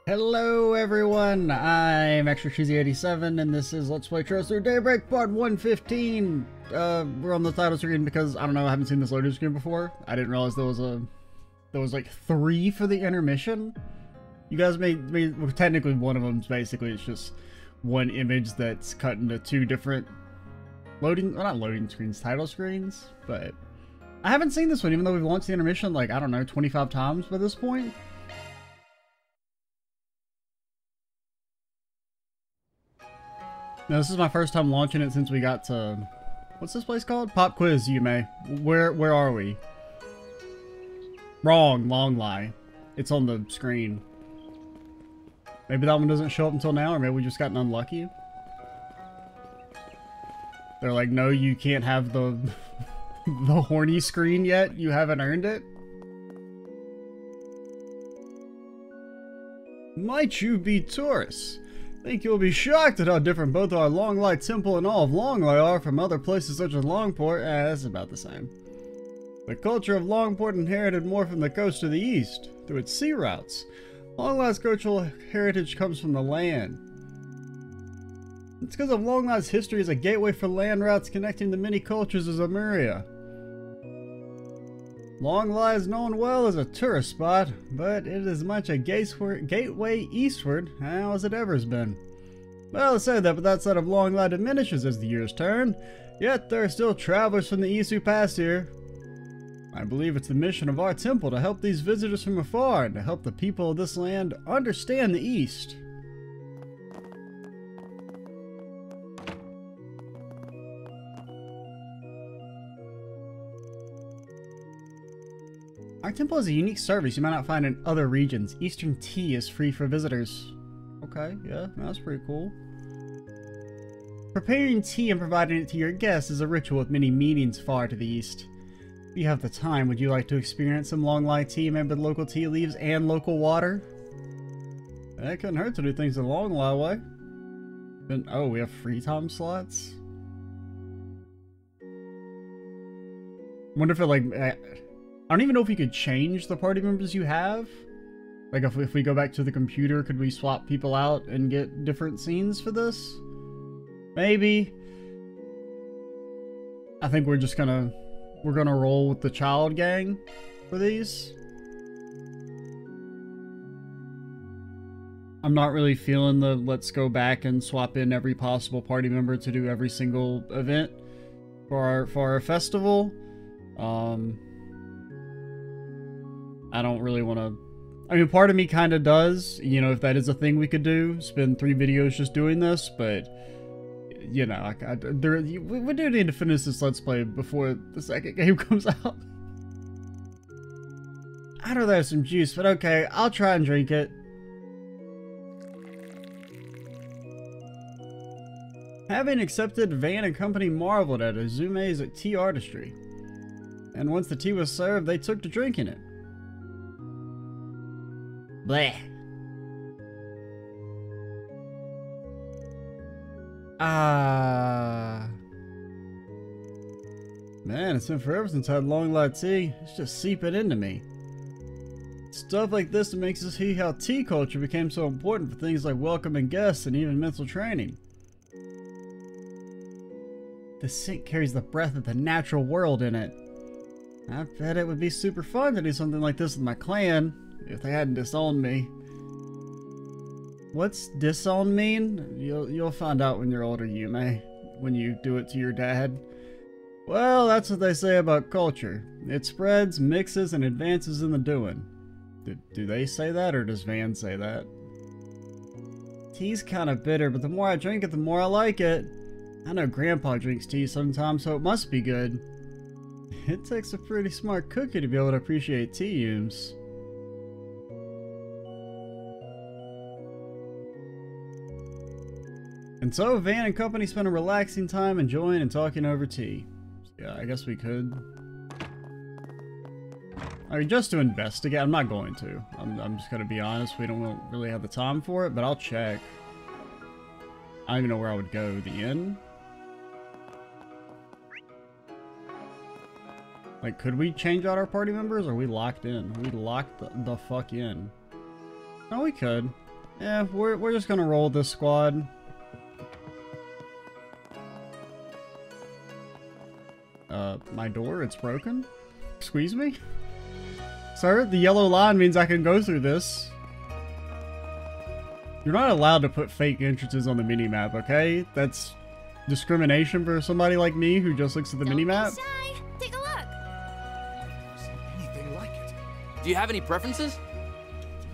Hello everyone, I'm Extra Cheesy87 and this is Let's Play Through Daybreak Part 115. We're on the title screen because, I don't know, I haven't seen this loading screen before. I didn't realize there was like 3 for the intermission. You guys well, technically one of them's basically, it's just one image that's cut into 2 different not loading screens, title screens, but I haven't seen this one even though we've launched the intermission like, I don't know, 25 times by this point. Now, this is my first time launching it since we got to... What's this place called? Pop Quiz, Yume. Where are we? Wrong. Longlai. It's on the screen. Maybe that one doesn't show up until now, or maybe we just gotten unlucky. They're like, no, you can't have the... the horny screen yet. You haven't earned it. Might you be tourists? Think you'll be shocked at how different both our Longlai Temple and all of Longlai are from other places such as Longport. That's about the same. The culture of Longport inherited more from the coast to the east, through its sea routes. Longlai's cultural heritage comes from the land. It's because of Longlai's history as a gateway for land routes connecting the many cultures of Zamuria. Longlai is known well as a tourist spot, but it is as much a gateway eastward as it ever has been. Well, I say that, but that side of Longlai diminishes as the years turn, yet there are still travelers from the east who pass here. I believe it's the mission of our temple to help these visitors from afar and to help the people of this land understand the east. Our temple has a unique service you might not find in other regions. Eastern tea is free for visitors. Okay, yeah, that's pretty cool. Preparing tea and providing it to your guests is a ritual with many meanings far to the east. If you have the time, would you like to experience some Longlai tea made with local tea leaves and local water? It couldn't hurt to do things the Longlai way. Oh, we have free time slots? Wonder if it like... I don't even know if you could change the party members you have. Like if we go back to the computer, could we swap people out and get different scenes for this? Maybe. I think we're gonna roll with the child gang for these. I'm not really feeling the let's go back and swap in every possible party member to do every single event for our festival. I don't really want to... I mean, part of me kind of does, you know, if that is a thing we could do, spend 3 videos just doing this, but, you know, we do need to finish this Let's Play before the second game comes out. I'd rather have some juice, but okay, I'll try and drink it. Having accepted, Van and company marveled at Azume's tea artistry. And once the tea was served, they took to drinking it. Bleh. Man, it's been forever since I had Longlai tea. It's just seeping into me. Stuff like this that makes us see how tea culture became so important for things like welcoming guests and even mental training. The sink carries the breath of the natural world in it. I bet it would be super fun to do something like this with my clan. If they hadn't disowned me. What's disown mean? You'll find out when you're older, Yume. When you do it to your dad. Well, that's what they say about culture. It spreads, mixes, and advances in the doing. Do they say that, or does Van say that? Tea's kinda bitter, but the more I drink it, the more I like it. I know Grandpa drinks tea sometimes, so it must be good. It takes a pretty smart cookie to be able to appreciate tea yums. And so, Van and company spent a relaxing time enjoying and talking over tea. So, yeah, I guess we could. I mean, just to investigate, I'm not going to. I'm just gonna be honest, we don't really have the time for it, but I'll check. I don't even know where I would go. The inn? Like, could we change out our party members, or are we locked in? Are we locked the fuck in? No, we could. Yeah, we're just gonna roll this squad. My door, it's broken? Squeeze me? Sir, the yellow line means I can go through this. You're not allowed to put fake entrances on the minimap, okay? That's discrimination for somebody like me who just looks at the minimap. Take a look. Never seen anything like it. Do you have any preferences?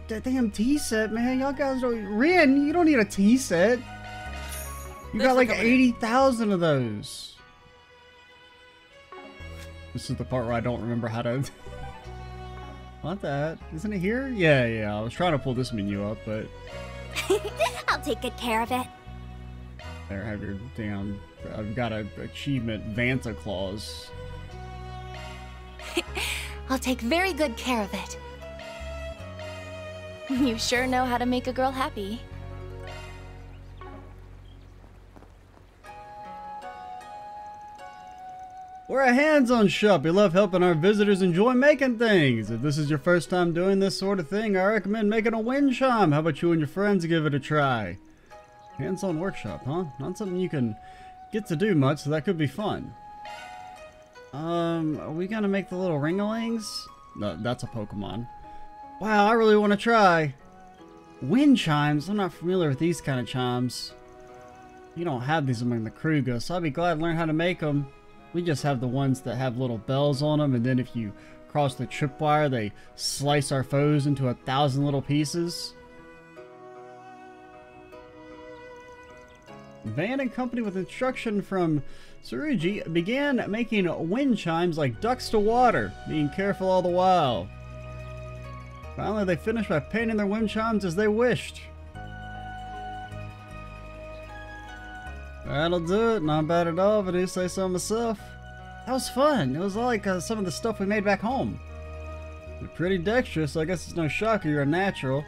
That damn tea set, man. Y'all guys don't... Rin, you don't need a tea set. You got like 80,000 of those. This is the part where I don't remember how to... Want that? Isn't it here? Yeah. I was trying to pull this menu up, but... I'll take good care of it. There, have your damn... I've got an achievement, Vanta Claus. I'll take very good care of it. You sure know how to make a girl happy. We're a hands-on shop. We love helping our visitors enjoy making things. If this is your first time doing this sort of thing, I recommend making a wind chime. How about you and your friends give it a try? Hands-on workshop, huh? Not something you can get to do much, so that could be fun. Are we gonna make the little ring-a-lings? No, that's a Pokemon. Wow, I really want to try. Wind chimes? I'm not familiar with these kind of chimes. You don't have these among the Kruger, so I'd be glad to learn how to make them. We just have the ones that have little bells on them, and then if you cross the tripwire, they slice our foes into 1,000 little pieces. Van and company, with instruction from Tsurugi, began making wind chimes like ducks to water, being careful all the while. Finally, they finished by painting their wind chimes as they wished. That'll do it. Not bad at all, if I do say so myself. That was fun. It was like some of the stuff we made back home. You're pretty dexterous, so I guess it's no shocker you're a natural.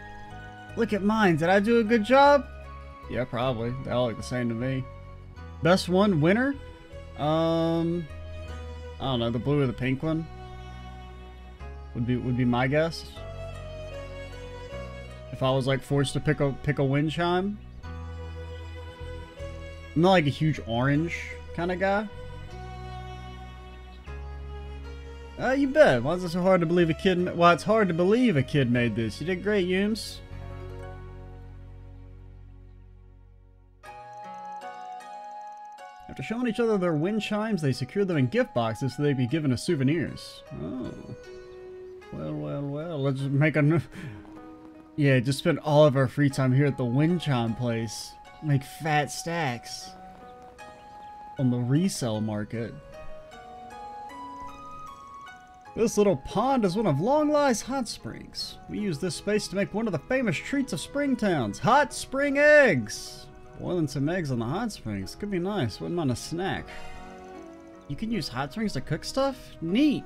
Look at mine. Did I do a good job? Yeah, probably. They all look the same to me. Best one, winner? I don't know. The blue or the pink one would be my guess. If I was like forced to pick a wind chime. I'm not like a huge orange kind of guy. You bet. Why is it so hard to believe a kid? Well, it's hard to believe a kid made this. You did great, Yums. After showing each other their wind chimes, they secured them in gift boxes so they'd be given as souvenirs. Oh. Well. Let's make a... Yeah, just spend all of our free time here at the wind chime place. Make fat stacks on the resale market. This little pond is one of Longlai's hot springs. We use this space to make one of the famous treats of Springtowns, hot spring eggs. Boiling some eggs on the hot springs could be nice. Wouldn't mind a snack. You can use hot springs to cook stuff? Neat.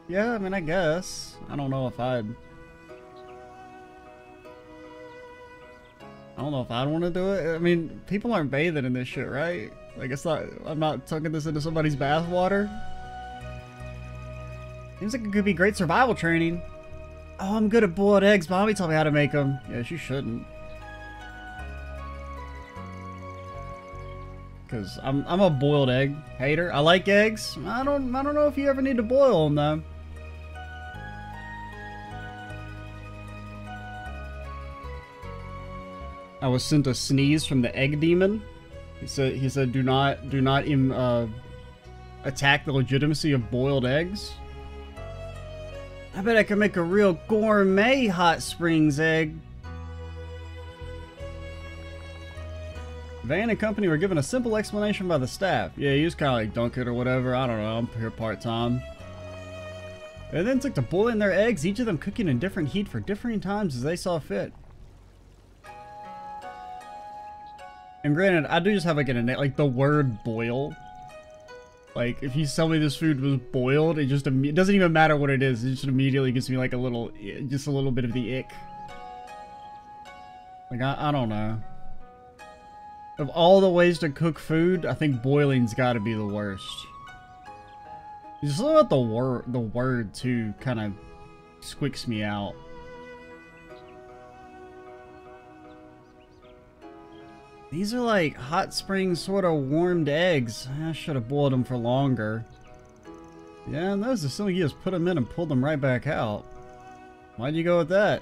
Yeah, I mean, I guess. I don't know if I'd want to do it. I mean, people aren't bathing in this shit, right? Like, it's not... I'm not tucking this into somebody's bathwater. Seems like it could be great survival training. Oh, I'm good at boiled eggs. Mommy told me how to make them. Yeah, she shouldn't. Because I'm a boiled egg hater. I like eggs. I don't know if you ever need to boil them, though. I was sent a sneeze from the egg demon. He said do not attack the legitimacy of boiled eggs. I bet I could make a real gourmet hot springs egg. Van and company were given a simple explanation by the staff. Yeah, he was kind of like dunk it or whatever. I don't know. I'm here part-time. They then took to boiling their eggs, each of them cooking in different heat for differing times as they saw fit. And granted, I do just have like the word boil. Like, if you tell me this food was boiled, it doesn't even matter what it is. It just immediately gives me like just a little bit of the ick. Like, I don't know. Of all the ways to cook food, I think boiling's gotta be the worst. Just something about the word too kind of squicks me out. These are like hot spring sort of warmed eggs. I should have boiled them for longer. Yeah, and those, as soon as you just put them in and pulled them right back out. Why'd you go with that?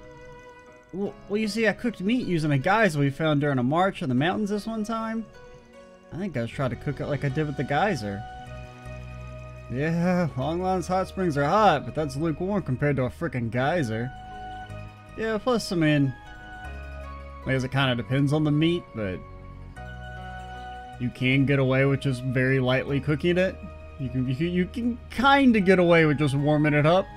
Well, you see, I cooked meat using a geyser we found during a march in the mountains this one time. I think I was trying to cook it like I did with the geyser. Yeah, Longlai's hot springs are hot, but that's lukewarm compared to a frickin' geyser. Yeah, plus, I mean, I guess it kind of depends on the meat, but you can get away with just very lightly cooking it. You can kind of get away with just warming it up.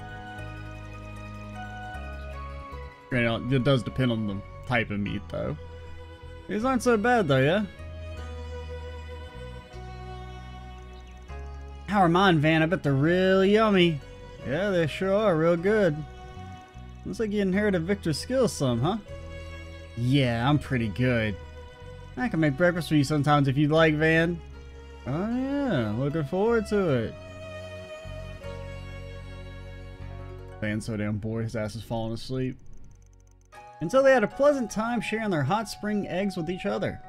It does depend on the type of meat, though. These aren't so bad, though, yeah? How are mine, Van? I bet they're real yummy. Yeah, they sure are real good. Looks like you inherited Victor's skills some, huh? Yeah, I'm pretty good. I can make breakfast for you sometimes if you'd like, Van. Oh yeah, looking forward to it. Van's so damn bored, his ass is falling asleep. And so they had a pleasant time sharing their hot spring eggs with each other.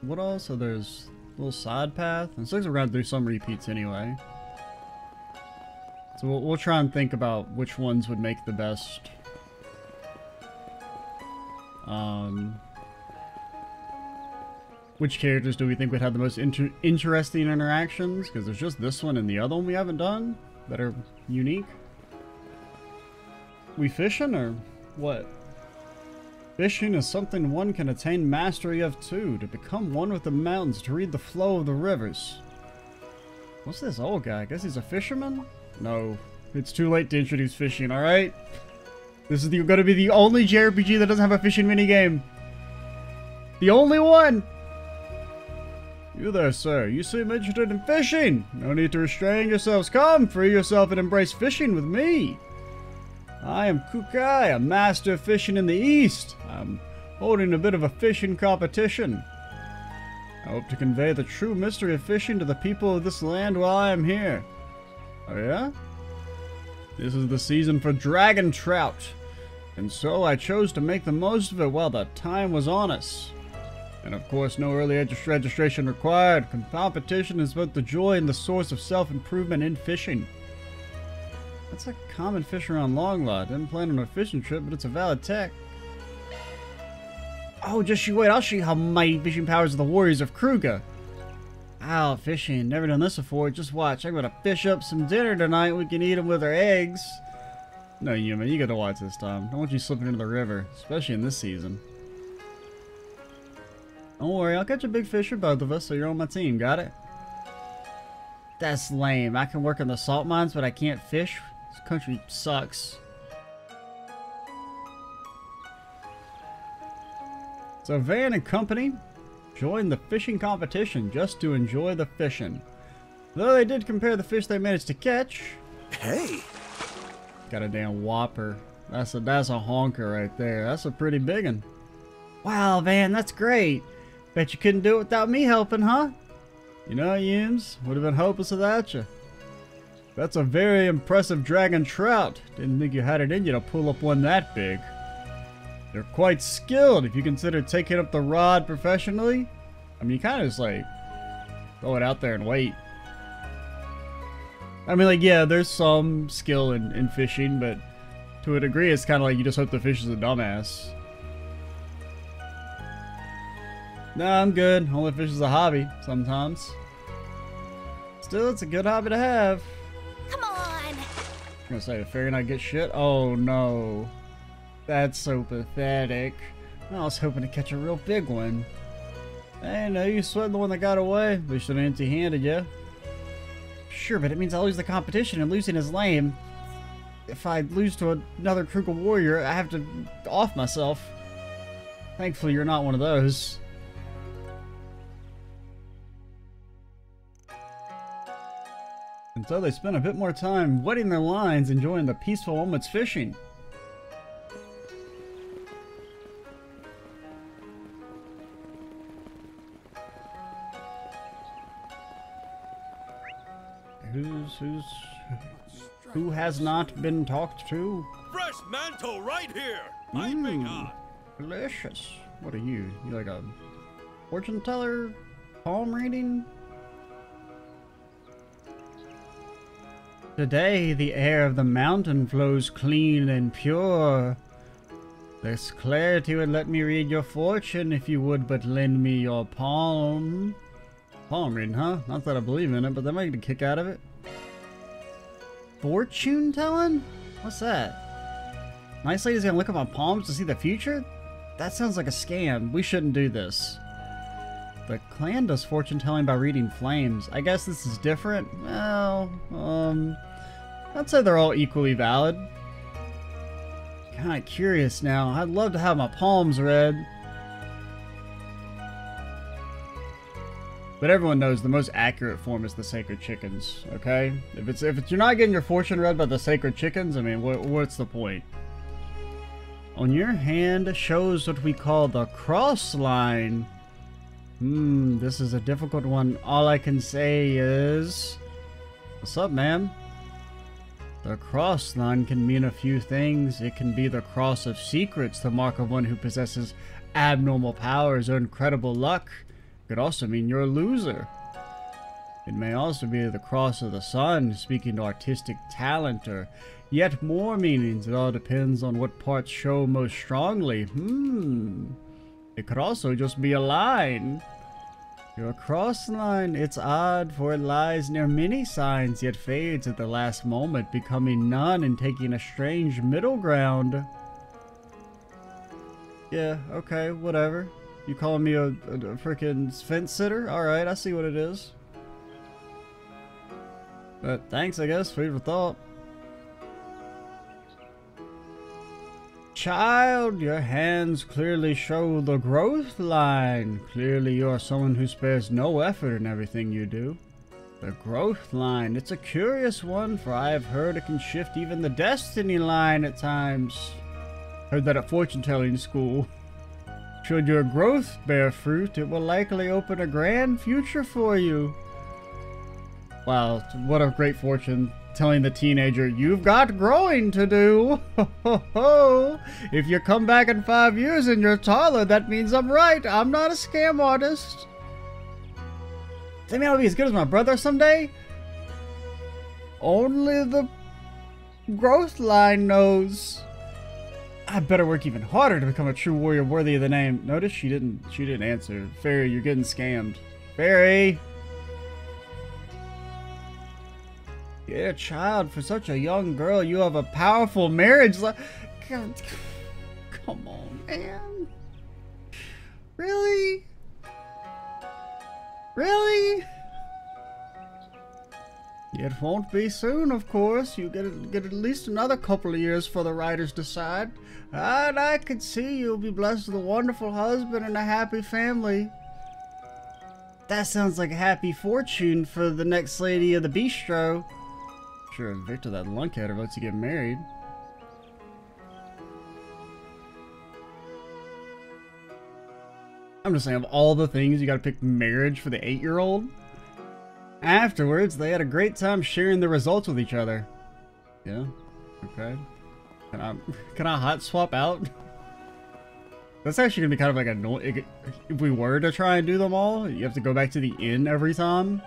What else? So there's a little side path. And it looks like we're going to do some repeats anyway. So we'll try and think about which ones would make the best. Which characters do we think would have the most interesting interactions? Because there's just this one and the other one we haven't done that are unique. We fishing or what? Fishing is something one can attain mastery of too, to become one with the mountains, to read the flow of the rivers. What's this old guy? I guess he's a fisherman? No, it's too late to introduce fishing, alright? This is going to be the only JRPG that doesn't have a fishing minigame. The only one! You there, sir. You seem interested in fishing. No need to restrain yourselves. Come, free yourself and embrace fishing with me. I am Kukai, a master of fishing in the east. I'm holding a bit of a fishing competition. I hope to convey the true mystery of fishing to the people of this land while I am here. Oh yeah? This is the season for dragon trout, and so I chose to make the most of it while the time was on us. And of course, no early registration required. Competition is both the joy and the source of self-improvement in fishing. That's a common fish around Longlai. Didn't plan on a fishing trip, but it's a valid tech. Oh, just you wait. I'll show you how mighty fishing powers of the warriors of Kruger. Wow, fishing. Never done this before. Just watch. I'm gonna fish up some dinner tonight. We can eat them with our eggs. No, Yuma, you gotta watch this time. Don't want you slipping into the river, especially in this season. Don't worry, I'll catch a big fish for both of us, so you're on my team. Got it? That's lame. I can work in the salt mines, but I can't fish. This country sucks. So Van and company joined the fishing competition just to enjoy the fishing. Though they did compare the fish they managed to catch. Hey! Got a damn whopper. That's a honker right there. That's a pretty big one. Wow, Van, that's great. Bet you couldn't do it without me helping, huh? You know, Yims, would have been hopeless without you. That's a very impressive dragon trout. Didn't think you had it in you to pull up one that big. You're quite skilled if you consider taking up the rod professionally. I mean, you kind of just like throw it out there and wait. I mean, like, yeah, there's some skill in fishing, but to a degree, it's kind of like you just hope the fish is a dumbass. Nah, I'm good. Only fish is a hobby, sometimes. Still, it's a good hobby to have. Come on! I'm gonna say, the fairy not get shit? Oh, no. That's so pathetic. I was hoping to catch a real big one. Hey, no, you sweating the one that got away. At least it empty-handed, yeah? Sure, but it means I'll lose the competition, and losing is lame. If I lose to another Kruger warrior, I have to off myself. Thankfully, you're not one of those. And so they spent a bit more time wetting their lines, enjoying the peaceful moments fishing. Who has not been talked to? Fresh mantle right here. Piping hot. Delicious. What are you? You like a fortune teller? Palm reading? Today, the air of the mountain flows clean and pure. This clarity would let me read your fortune if you would but lend me your palm. Palm reading, huh? Not that I believe in it, but that might get a kick out of it. Fortune telling? What's that? Nice lady's gonna look at my palms to see the future? That sounds like a scam. We shouldn't do this. The clan does fortune telling by reading flames. I guess this is different? Well, I'd say they're all equally valid. Kinda curious now. I'd love to have my palms read. But everyone knows the most accurate form is the sacred chickens, okay? If you're not getting your fortune read by the sacred chickens, I mean, what's the point? On your hand shows what we call the cross line. This is a difficult one. All I can say is... What's up, ma'am? The cross line can mean a few things. It can be the cross of secrets, the mark of one who possesses abnormal powers or incredible luck. It could also mean you're a loser. It may also be the cross of the sun, speaking to artistic talent, or yet more meanings. It all depends on what parts show most strongly. It could also just be a line. Your cross line, it's odd, for it lies near many signs, yet fades at the last moment, becoming none and taking a strange middle ground. Yeah, okay, whatever. You calling me a freaking fence sitter? Alright, I see what it is. But thanks, I guess. Food for thought. Child, your hands clearly show the growth line. Clearly you are someone who spares no effort in everything you do. The growth line, it's a curious one, for I have heard it can shift even the destiny line at times. Heard that at fortune telling school. Should your growth bear fruit, it will likely open a grand future for you. Wow, what a great fortune. Telling the teenager, you've got growing to do. Ho, ho, ho. If you come back in 5 years and you're taller, that means I'm right. I'm not a scam artist. Does that mean I'll be as good as my brother someday? Only the growth line knows. I better work even harder to become a true warrior worthy of the name. Notice she didn't answer. Fairy, you're getting scammed. Fairy! Yeah, child, for such a young girl, you have a powerful marriage life. Come on, man. Really? Really? It won't be soon, of course. You get at least another couple of years for the writers decide. And I could see you'll be blessed with a wonderful husband and a happy family. That sounds like a happy fortune for the next lady of the bistro. Sure, Victor, that lunkheader lets you get married. I'm just saying, of all the things, you gotta pick marriage for the 8-year-old. Afterwards, they had a great time sharing the results with each other. Yeah, okay. Can I hot swap out? That's actually gonna be kind of like annoying. If we were to try and do them all, you have to go back to the inn every time.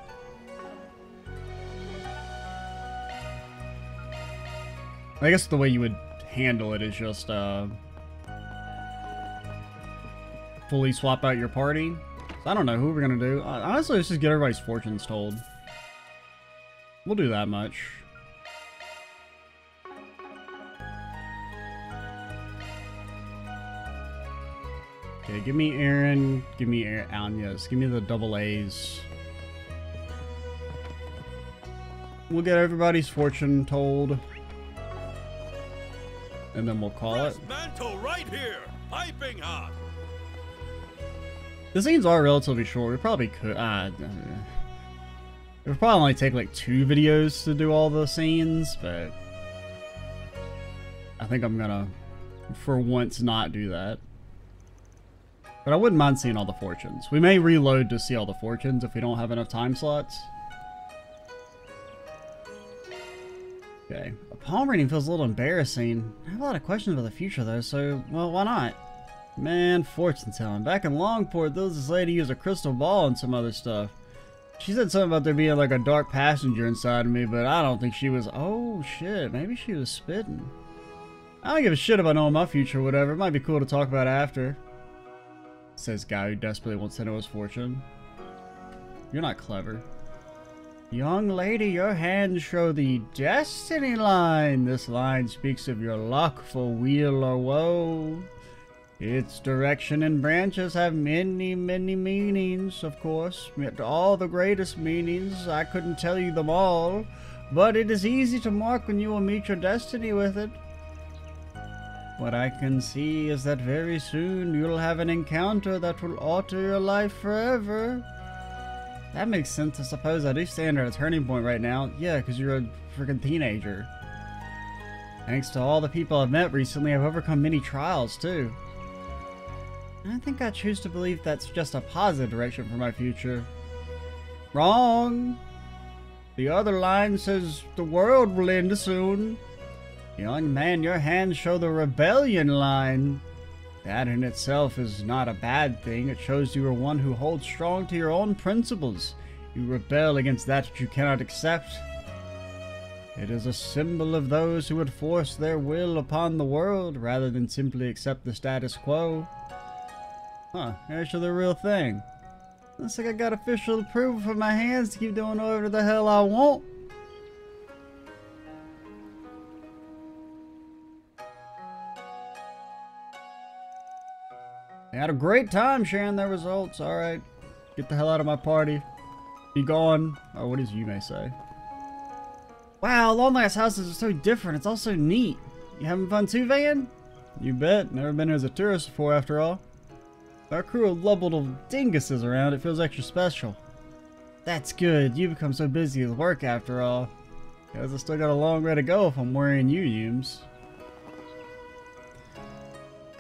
I guess the way you would handle it is just, fully swap out your party. So I don't know who we're gonna do. Honestly, let's just get everybody's fortunes told. We'll do that much. Okay, give me Aaron, give me Anya's, give me the double A's. We'll get everybody's fortune told. And then we'll call it. Mantle right here, piping hot. The scenes are relatively short. We probably could. It would probably only take like 2 videos to do all the scenes, but I think I'm gonna, for once, not do that. But I wouldn't mind seeing all the fortunes. We may reload to see all the fortunes if we don't have enough time slots. Okay. A palm reading feels a little embarrassing. I have a lot of questions about the future though, so, well, why not? Man, fortune telling. Back in Longport, there was this lady who used a crystal ball and some other stuff. She said something about there being like a dark passenger inside of me, but I don't think she was. Oh shit, maybe she was spitting. I don't give a shit about knowing my future or whatever. It might be cool to talk about after. Says guy who desperately wants to know his fortune. You're not clever. Young lady, your hands show the destiny line. This line speaks of your luck for weal or woe. Its direction and branches have many, many meanings, of course. Yet all the greatest meanings, I couldn't tell you them all, but it is easy to mark when you will meet your destiny with it. What I can see is that very soon you'll have an encounter that will alter your life forever. That makes sense. I suppose I do stand at a turning point right now. Yeah, because you're a freaking teenager. Thanks to all the people I've met recently, I've overcome many trials, too. I think I choose to believe that's just a positive direction for my future. Wrong! The other line says the world will end soon. Young man, your hands show the rebellion line. That in itself is not a bad thing. It shows you are one who holds strong to your own principles. You rebel against that which you cannot accept. It is a symbol of those who would force their will upon the world rather than simply accept the status quo. Huh, actually the real thing. Looks like I got official approval for my hands to keep doing whatever the hell I want. They had a great time sharing their results. Alright, get the hell out of my party. Be gone. Or what as you may say. Wow, Longlai's houses are so different. It's all so neat. You having fun too, Van? You bet. Never been here as a tourist before, after all. Our crew of little dinguses around, it feels extra special. That's good. You become so busy with work after all. Guess I still got a long way to go if I'm wearing uniums.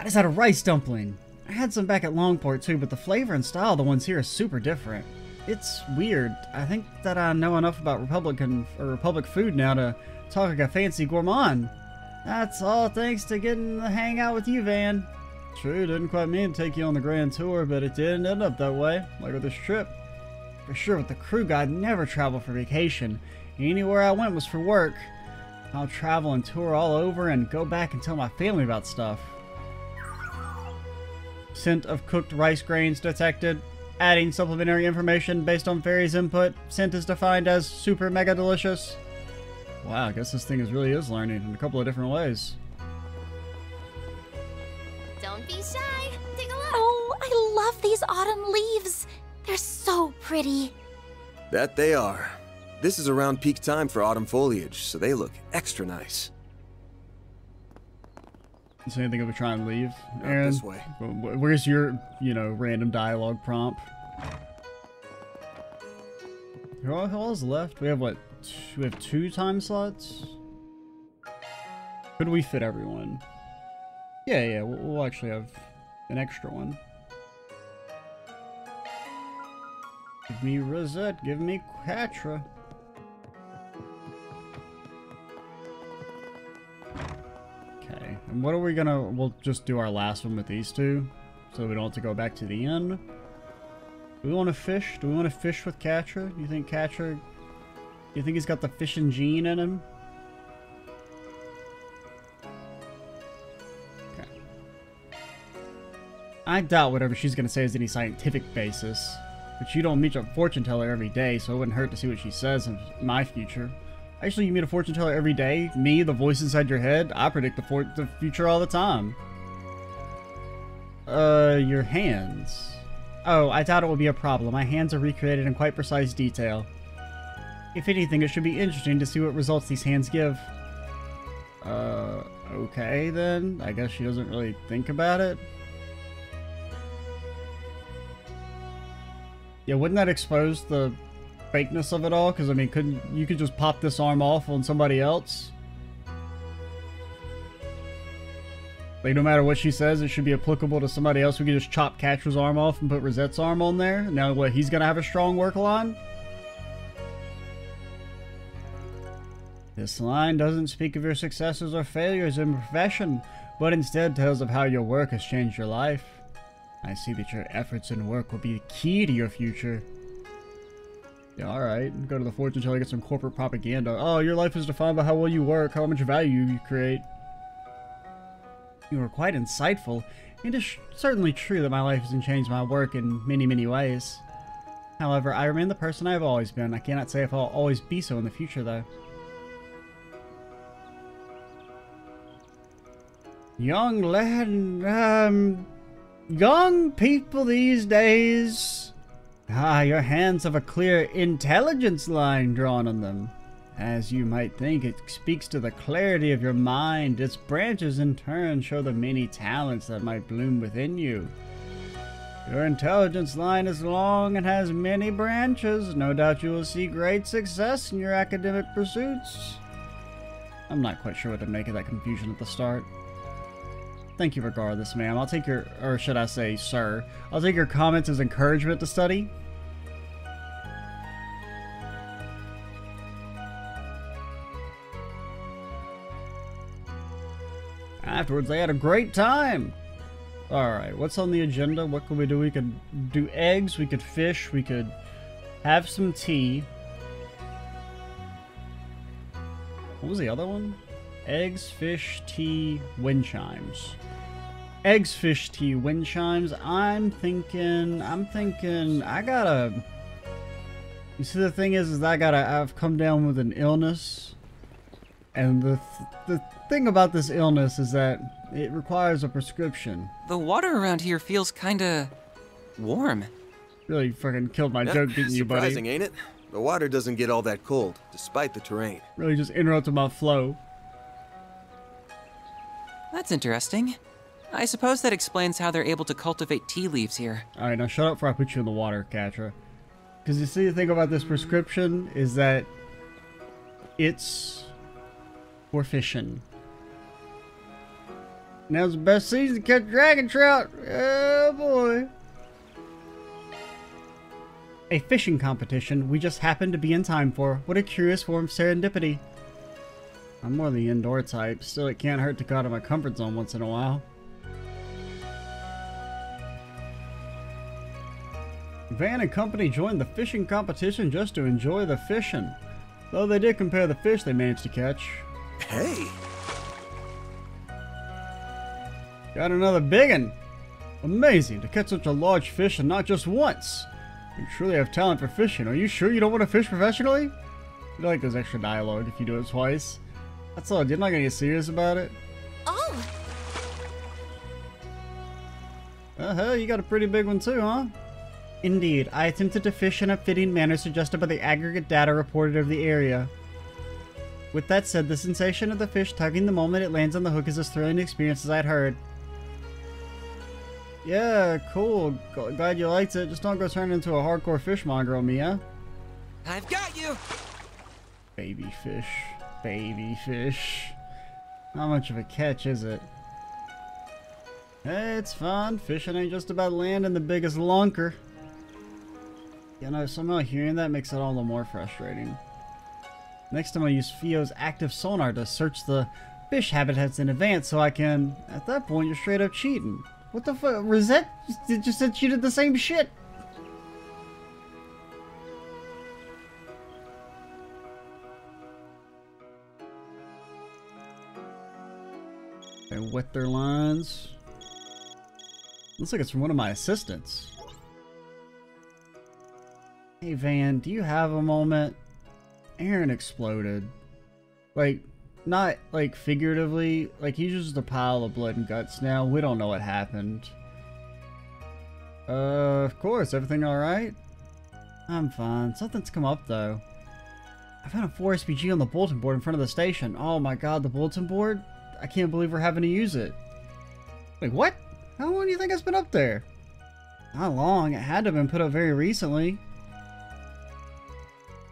I just had a rice dumpling. I had some back at Longport too, but the flavor and style of the ones here are super different. It's weird. I think that I know enough about Republic food now to talk like a fancy gourmand. That's all thanks to getting to hang out with you, Van. True, didn't quite mean to take you on the grand tour, but it did end up that way, like with this trip. For sure, with the crew guide, never travel for vacation. Anywhere I went was for work. I'll travel and tour all over and go back and tell my family about stuff. Scent of cooked rice grains detected. Adding supplementary information based on Fairy's input. Scent is defined as super mega delicious. Wow, I guess this thing really is learning in a couple of different ways. Don't be shy. Take a look. Oh, I love these autumn leaves. They're so pretty. That they are. This is around peak time for autumn foliage, so they look extra nice. So anything of a try and leave? Not Aaron, this way. where's your, random dialogue prompt? Who all is left? We have what? We have 2 time slots? Could we fit everyone? Yeah, we'll actually have an extra one. Give me Rosette, give me Quatra. Okay, and what are we gonna... We'll just do our last one with these 2, so we don't have to go back to the end. Do we want to fish? Do we want to fish with Quatra? You think Quatra... You think he's got the fishing gene in him? Okay. I doubt whatever she's gonna say has any scientific basis. But you don't meet a fortune teller every day, so it wouldn't hurt to see what she says in my future. Actually, you meet a fortune teller every day? Me, the voice inside your head? I predict the future all the time. Your hands. Oh, I doubt it will be a problem. My hands are recreated in quite precise detail. If anything, it should be interesting to see what results these hands give. Okay then. I guess she doesn't really think about it. Yeah, wouldn't that expose the fakeness of it all? Because, I mean, you could just pop this arm off on somebody else? Like, no matter what she says, it should be applicable to somebody else. We could just chop Quatra's arm off and put Rosette's arm on there. Now, what, he's gonna have a strong work line? This line doesn't speak of your successes or failures in profession, but instead tells of how your work has changed your life. I see that your efforts and work will be the key to your future. Yeah, alright. Go to the fortune teller, get some corporate propaganda. Oh, your life is defined by how well you work, how much value you create. You are quite insightful. It is certainly true that my life hasn't changed my work in many, many ways. However, I remain the person I have always been. I cannot say if I'll always be so in the future, though. Young lad, young people these days. Your hands have a clear intelligence line drawn on them. As you might think, it speaks to the clarity of your mind. Its branches in turn show the many talents that might bloom within you. Your intelligence line is long and has many branches. No doubt you will see great success in your academic pursuits. I'm not quite sure what to make of that confusion at the start. Thank you regardless, ma'am. I'll take your, or should I say, sir, I'll take your comments as encouragement to study. Afterwards, they had a great time. Alright, what's on the agenda? What can we do? We could do eggs, we could fish, we could have some tea. What was the other one? Eggs, fish, tea, wind chimes. Eggs, fish, tea, wind chimes. I'm thinking, I gotta... You see, the thing is I've come down with an illness. And the thing about this illness is that it requires a prescription. The water around here feels kinda warm. Really fucking killed my joke, didn't you, buddy? Surprising, ain't it? The water doesn't get all that cold, despite the terrain. Really just interrupted my flow. That's interesting. I suppose that explains how they're able to cultivate tea leaves here. Alright, now shut up before I put you in the water, Katra. Because you see, the thing about this prescription is that it's for fishing. Now's the best season to catch dragon trout. Oh boy. A fishing competition we just happened to be in time for. What a curious form of serendipity. I'm more the indoor type, still it can't hurt to go out of my comfort zone once in a while. Van and company joined the fishing competition just to enjoy the fishing. Though they did compare the fish they managed to catch. Hey! Got another biggin'! Amazing to catch such a large fish and not just once! You truly have talent for fishing. Are you sure you don't want to fish professionally? You like there's extra dialogue if you do it twice. That's all, you're not gonna get serious about it? Oh! Hell, you got a pretty big one too, huh? Indeed, I attempted to fish in a fitting manner suggested by the aggregate data reported of the area. With that said, the sensation of the fish tugging the moment it lands on the hook is as thrilling an experience as I'd heard. Yeah, cool. Glad you liked it. Just don't go turn into a hardcore fishmonger on me, huh? I've got you! Baby fish. Baby fish. How much of a catch is it? Hey, it's fun. Fishing ain't just about landing the biggest lunker. You know, somehow hearing that makes it all the more frustrating. Next time I use Fio's active sonar to search the fish habitats in advance so I can... At that point, you're straight up cheating. What the fuck? Rosette just said she did the same shit. They wet their lines. Looks like it's from one of my assistants. Hey Van, do you have a moment? Aaron exploded. Like, not like figuratively, like he's just a pile of blood and guts now. We don't know what happened. Of course, everything alright? I'm fine. Something's come up though. I found a 4SPG on the bulletin board in front of the station. Oh my god, the bulletin board? I can't believe we're having to use it. Wait, what? How long do you think it's been up there? Not long. It had to have been put up very recently.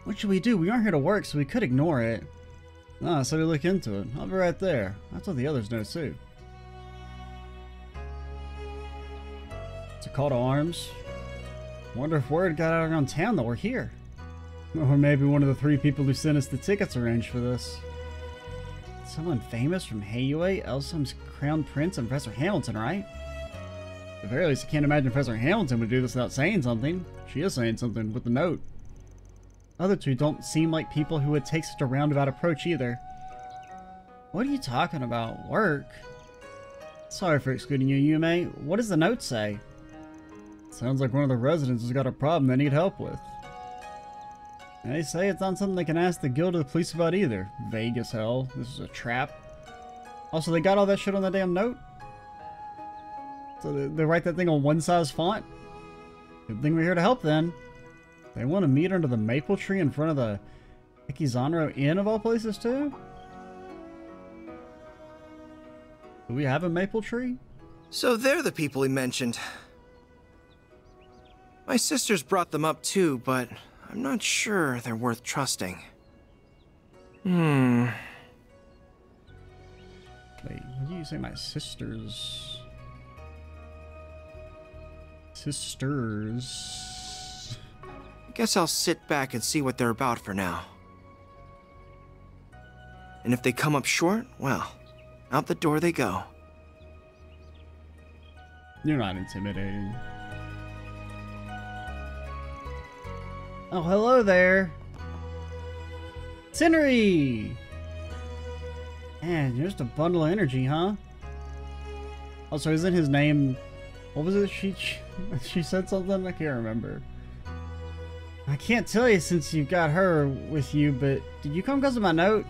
What should we do? We aren't here to work, so we could ignore it. Ah, so we look into it. I'll be right there. That's what the others know, too. It's a call to arms. Wonder if word got out around town that we're here. Or maybe one of the 3 people who sent us the tickets arranged for this. Someone famous from Hayue, Elsum's crown prince, and Professor Hamilton, right? At the very least, I can't imagine Professor Hamilton would do this without saying something. She is saying something with the note. Other two don't seem like people who would take such a roundabout approach either. What are you talking about? Work? Sorry for excluding you, Yume. What does the note say? Sounds like one of the residents has got a problem they need help with. They say it's not something they can ask the guild or the police about either. Vague as hell. This is a trap. Also, they got all that shit on that damn note? So they write that thing on one size font? Good thing we're here to help then. They want to meet under the maple tree in front of the Ikizanro Inn of all places too? Do we have a maple tree? So they're the people he mentioned. My sisters brought them up too, but I'm not sure they're worth trusting. Wait, what do you say my sisters? Sisters. Guess I'll sit back and see what they're about for now. And if they come up short, well, out the door they go. You're not intimidating. Oh, hello there. Sinri! Man, you're just a bundle of energy, huh? Also, isn't his name... What was it? She said something? I can't remember. I can't tell you since you've got her with you, but did you come because of my note?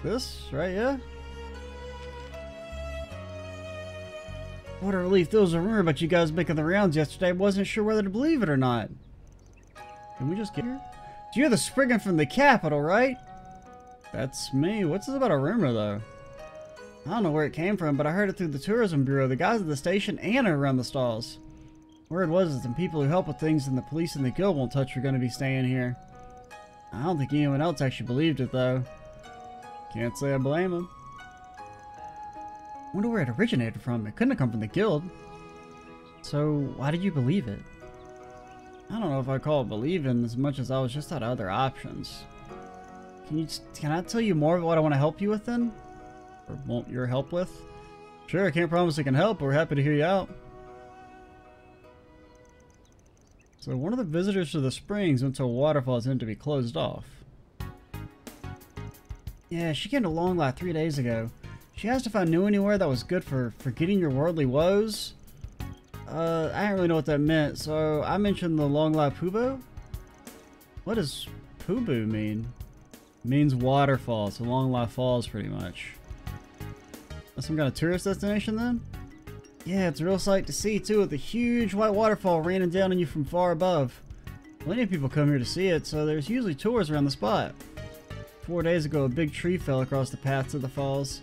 This, right? Yeah? What a relief. There was a rumor about you guys making the rounds yesterday. I wasn't sure whether to believe it or not. Can we just get here? You're the Spriggan from the capital, right? That's me. What's this about a rumor, though? I don't know where it came from, but I heard it through the tourism bureau. The guys at the station and around the stalls. Word was that some people who help with things and the police and the guild won't touch are going to be staying here. I don't think anyone else actually believed it, though. Can't say I blame them. Wonder where it originated from. It couldn't have come from the guild. So, why did you believe it? I don't know if I call it believing as much as I was just out of other options. Can I tell you more about what I want to help you with then? Or want your help with? Sure, I can't promise I can help, but we're happy to hear you out. So one of the visitors to the springs went to a waterfall that's meant to be closed off. Yeah, she came to Longlai 3 days ago. She asked if I knew anywhere that was good for forgetting your worldly woes. I didn't really know what that meant, so I mentioned the Longlai Pubo? What does Pubu mean? It means waterfall, so Longlai Falls pretty much. That's some kind of tourist destination then? Yeah, it's a real sight to see too, with a huge white waterfall raining down on you from far above. Plenty of people come here to see it, so there's usually tours around the spot. 4 days ago, a big tree fell across the path to the falls.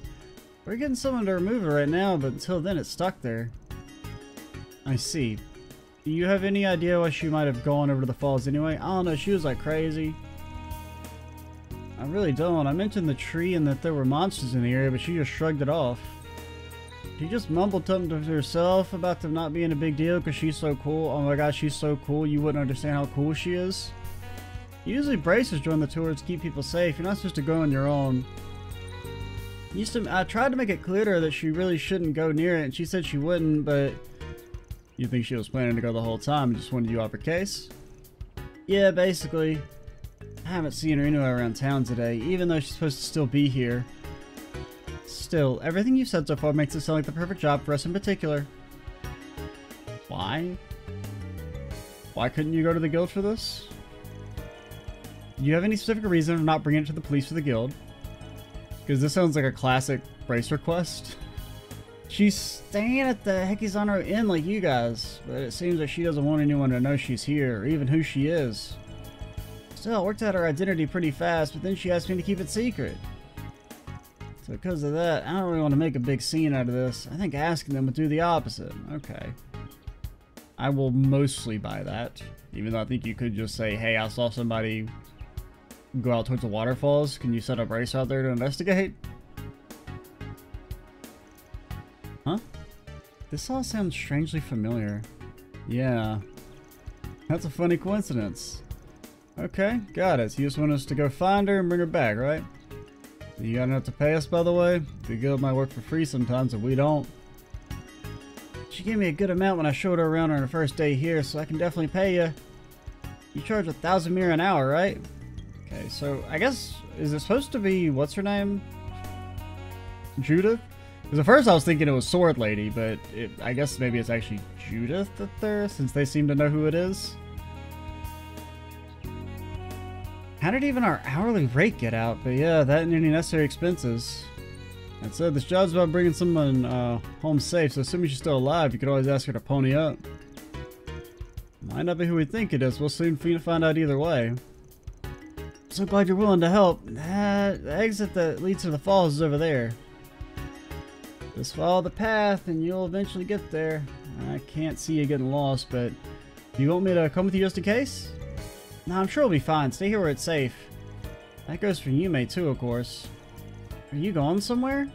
We're getting someone to remove it right now, but until then it's stuck there. I see. Do you have any idea why she might have gone over to the falls anyway? I don't know, she was like crazy. I really don't. I mentioned the tree and that there were monsters in the area, but she just shrugged it off. She just mumbled something to herself about them not being a big deal because she's so cool. Oh my gosh, she's so cool. You wouldn't understand how cool she is. Usually bracers join the tours to keep people safe. You're not supposed to go on your own. I tried to make it clear to her that she really shouldn't go near it, and she said she wouldn't, but... You think she was planning to go the whole time and just wanted you off her case? Yeah, basically. I haven't seen her anywhere around town today, even though she's supposed to still be here. Still, everything you've said so far makes it sound like the perfect job for us in particular. Why? Why couldn't you go to the guild for this? Do you have any specific reason for not bringing it to the police or the guild? Because this sounds like a classic brace request. She's staying at the Hekizanro Inn like you guys, but it seems like she doesn't want anyone to know she's here, or even who she is. Still, I worked out her identity pretty fast, but then she asked me to keep it secret. So because of that, I don't really want to make a big scene out of this. I think asking them would do the opposite. Okay. I will mostly buy that, even though I think you could just say, hey, I saw somebody go out towards the waterfalls. Can you set a brace out there to investigate? Huh? This all sounds strangely familiar. Yeah. That's a funny coincidence. Okay, got it. So you just want us to go find her and bring her back, right? You got enough to pay us, by the way? The guild might work for free sometimes if we don't. She gave me a good amount when I showed her around on her first day here, so I can definitely pay you. You charge 1,000 mir an hour, right? Okay, so I guess, is it supposed to be, what's her name? Judith? Because at first I was thinking it was Sword Lady, but I guess maybe it's actually Judith that they're, since they seem to know who it is. How did even our hourly rate get out? But yeah, that and any necessary expenses. That said, this job's about bringing someone home safe, so assuming she's still alive, you could always ask her to pony up. Might not be who we think it is. We'll soon find out either way. I'm so glad you're willing to help. The exit that leads to the falls is over there. Just follow the path and you'll eventually get there. I can't see you getting lost, but do you want me to come with you just in case? No, I'm sure we'll be fine. Stay here where it's safe. That goes for Yume too, of course. Are you going somewhere?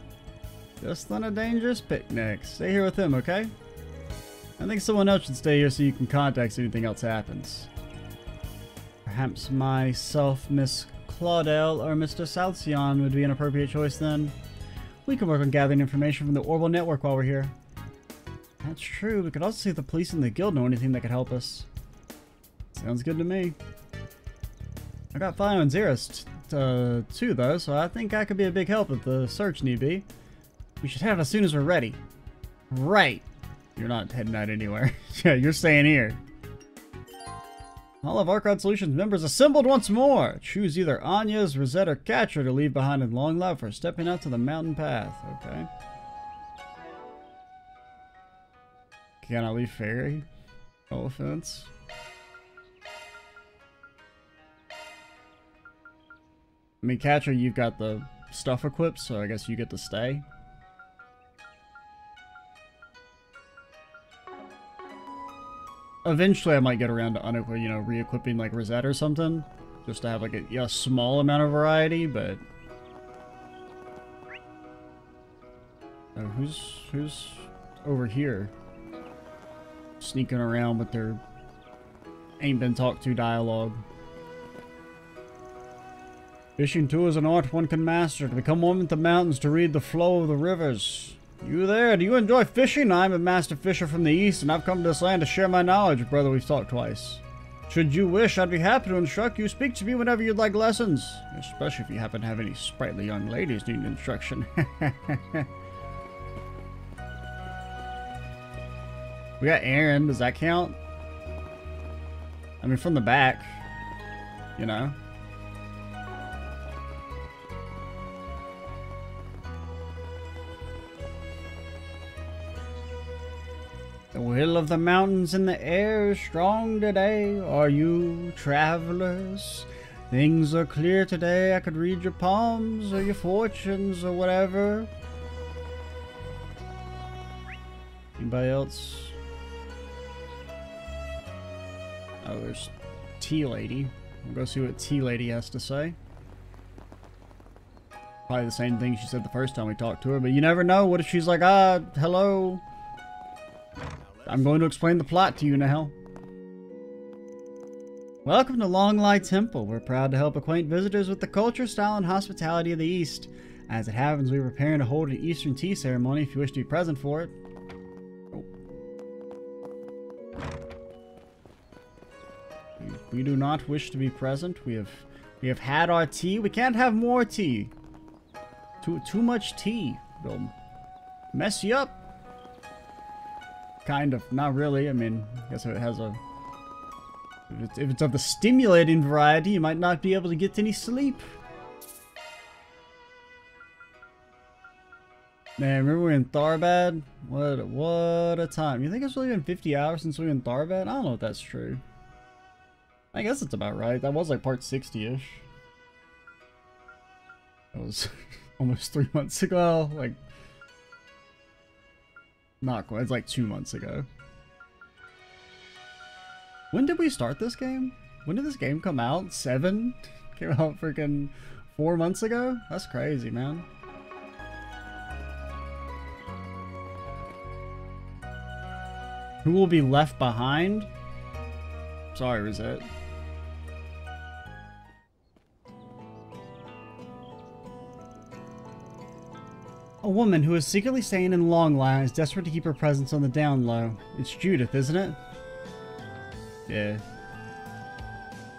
Just on a dangerous picnic. Stay here with him, okay? I think someone else should stay here so you can contact us if anything else happens. Perhaps myself, Miss Claudel, or Mr. Salcion would be an appropriate choice then. We can work on gathering information from the Orbital Network while we're here. That's true. We could also see if the police and the guild know anything that could help us. Sounds good to me. I got Fire and Xeris too, though, so I think I could be a big help if the search need be. We should head as soon as we're ready. Right. You're not heading out anywhere. Yeah, you're staying here. All of Arcade Solutions members assembled once more. Choose either Anya's, Rosette, or Catcher to leave behind in Longlai for stepping out to the mountain path. Okay. Can I leave Fairy? No offense. I mean, Catcher, you've got the stuff equipped, so I guess you get to stay. Eventually, I might get around to re-equipping like Rosette or something, just to have like a small amount of variety. But oh, who's over here, sneaking around with their ain't been talked to dialogue? Fishing too is an art one can master. To become one with the mountains, to read the flow of the rivers. You there? Do you enjoy fishing? I'm a master fisher from the east, and I've come to this land to share my knowledge. Brother, we've talked twice. Should you wish, I'd be happy to instruct you. Speak to me whenever you'd like lessons. Especially if you happen to have any sprightly young ladies needing instruction. We got Aaron. Does that count? I mean, from the back. You know? The will of the mountains in the air is strong today. Are you travelers? Things are clear today. I could read your palms or your fortunes or whatever. Anybody else? Oh, there's Tea Lady. We'll go see what Tea Lady has to say. Probably the same thing she said the first time we talked to her, but you never know. What if she's like, hello? I'm going to explain the plot to you now. Welcome to Longlai Temple. We're proud to help acquaint visitors with the culture, style, and hospitality of the East. As it happens, we're preparing to hold an Eastern tea ceremony if you wish to be present for it. Oh. We do not wish to be present. We have had our tea. We can't have more tea. Too much tea. It'll mess you up. Kind of. Not really. I mean, I guess it has a... If it's of the stimulating variety, you might not be able to get any sleep. Man, remember we were in Tharbad? What a time. You think it's really been 50 hours since we were in Tharbad? I don't know if that's true. I guess it's about right. That was like part 60-ish. That was almost 3 months ago. Like... Not quite. It's like 2 months ago. When did we start this game? When did this game come out? 7? Came out freaking 4 months ago? That's crazy, man. Who will be left behind? Sorry, Rosette. A woman who is secretly staying in Longlai is desperate to keep her presence on the down low. It's Judith, isn't it? Yeah.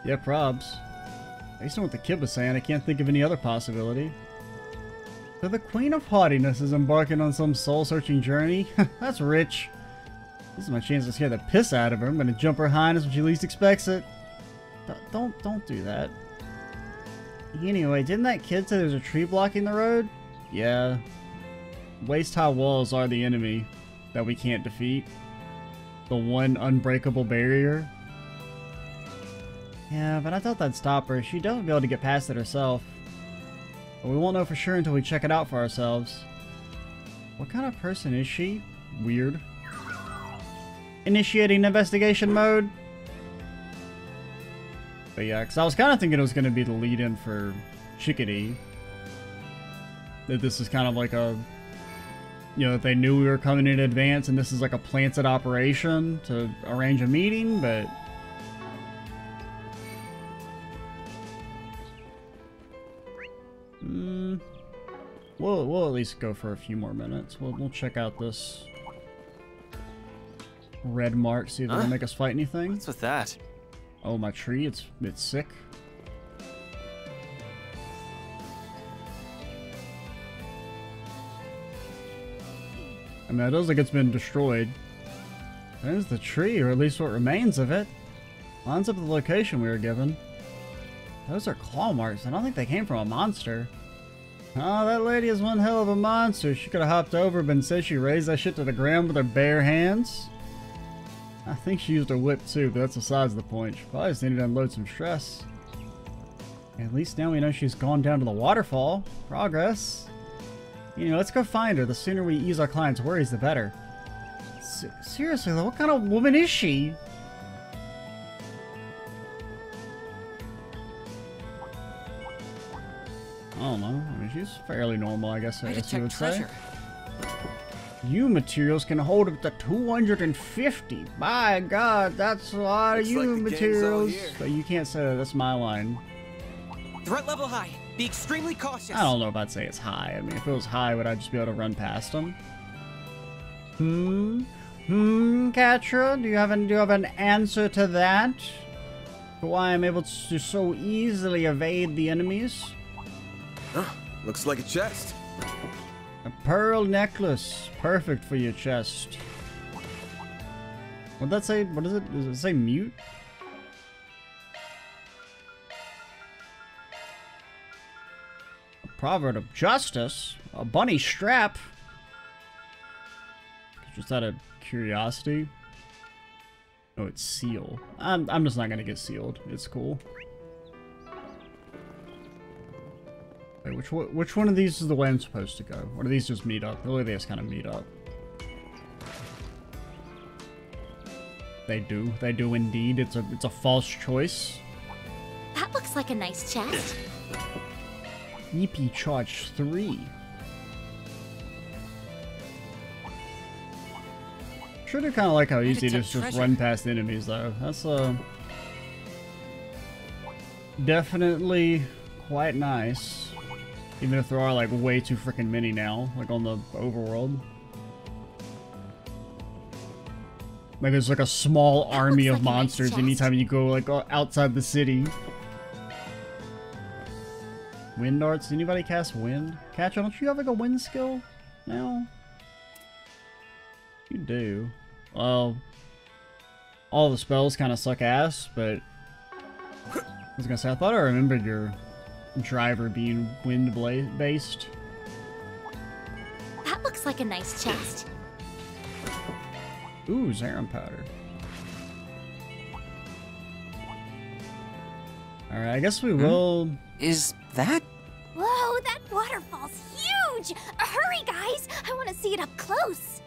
Yeah, probs. Based on what the kid was saying, I can't think of any other possibility. So the Queen of Haughtiness is embarking on some soul-searching journey? That's rich. This is my chance to scare the piss out of her. I'm gonna jump her highness when she least expects it. Don't do that. Anyway, didn't that kid say there's a tree blocking the road? Yeah. Waist-high walls are the enemy that we can't defeat. The one unbreakable barrier. Yeah, but I thought that'd stop her. She'd definitely be able to get past it herself. But we won't know for sure until we check it out for ourselves. What kind of person is she? Weird. Initiating investigation mode. But yeah, because I was kind of thinking it was going to be the lead-in for Chickadee. That this is kind of like a... You know, that they knew we were coming in advance and this is like a planted operation to arrange a meeting, but... We'll at least go for a few more minutes. We'll check out this red mark, see if it'll make us fight anything. What's with that? Oh, my tree, it's sick. I mean, it looks like it's been destroyed. There's the tree, or at least what remains of it. Lines up with the location we were given. Those are claw marks. I don't think they came from a monster. Oh, that lady is one hell of a monster. She could have hopped over, but instead she raised that shit to the ground with her bare hands. I think she used her whip too, but that's besides the point. She probably just needed to unload some stress. At least now we know she's gone down to the waterfall. Progress. You know, let's go find her. The sooner we ease our clients' worries, the better. Seriously though, what kind of woman is she? I don't know. I mean, she's fairly normal, I guess you would say. You materials can hold up to 250. By God, that's a lot of you materials. But you can't say that. That's my line. Threat level high. Be extremely cautious. I don't know if I'd say it's high. I mean, if it was high, would I just be able to run past them? Katra, do you have an answer to that? To why I'm able to so easily evade the enemies? Looks like a chest. A pearl necklace. Perfect for your chest. What'd that say? What is it? Does it say mute? A proverb of justice? A bunny strap? Just out of curiosity. Oh, it's seal. I'm just not gonna get sealed. It's cool. Wait, which one of these is the way I'm supposed to go? Or do these just meet up? Really, they just kind of meet up. They do indeed. It's a false choice. That looks like a nice chest. EP charge 3. Sure do kind of like how easy it is to just run past enemies though. That's definitely quite nice. Even if there are like way too freaking many now, like on the overworld. Like there's like a small army of monsters anytime you go like outside the city. Wind arts? Anybody cast wind? Catch, don't you have like a wind skill now? You do. Well, all the spells kind of suck ass, but I was gonna say I thought I remembered your driver being wind based. That looks like a nice chest. Ooh, Zarin powder. Alright, I guess we will... Is that? Whoa, that waterfall's huge! Hurry, guys! I want to see it up close.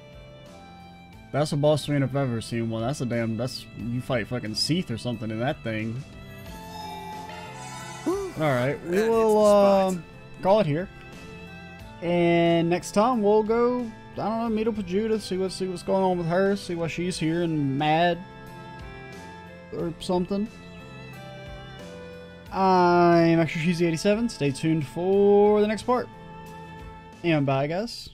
That's a boss man if I've ever seen one. That's you fight fucking Seath or something in that thing. Alright, we will call it here. And next time we'll go, I don't know, meet up with Judith, see what's going on with her, see why she's here and mad or something. I'm Extra Cheesy 87. Stay tuned for the next part. And bye, guys.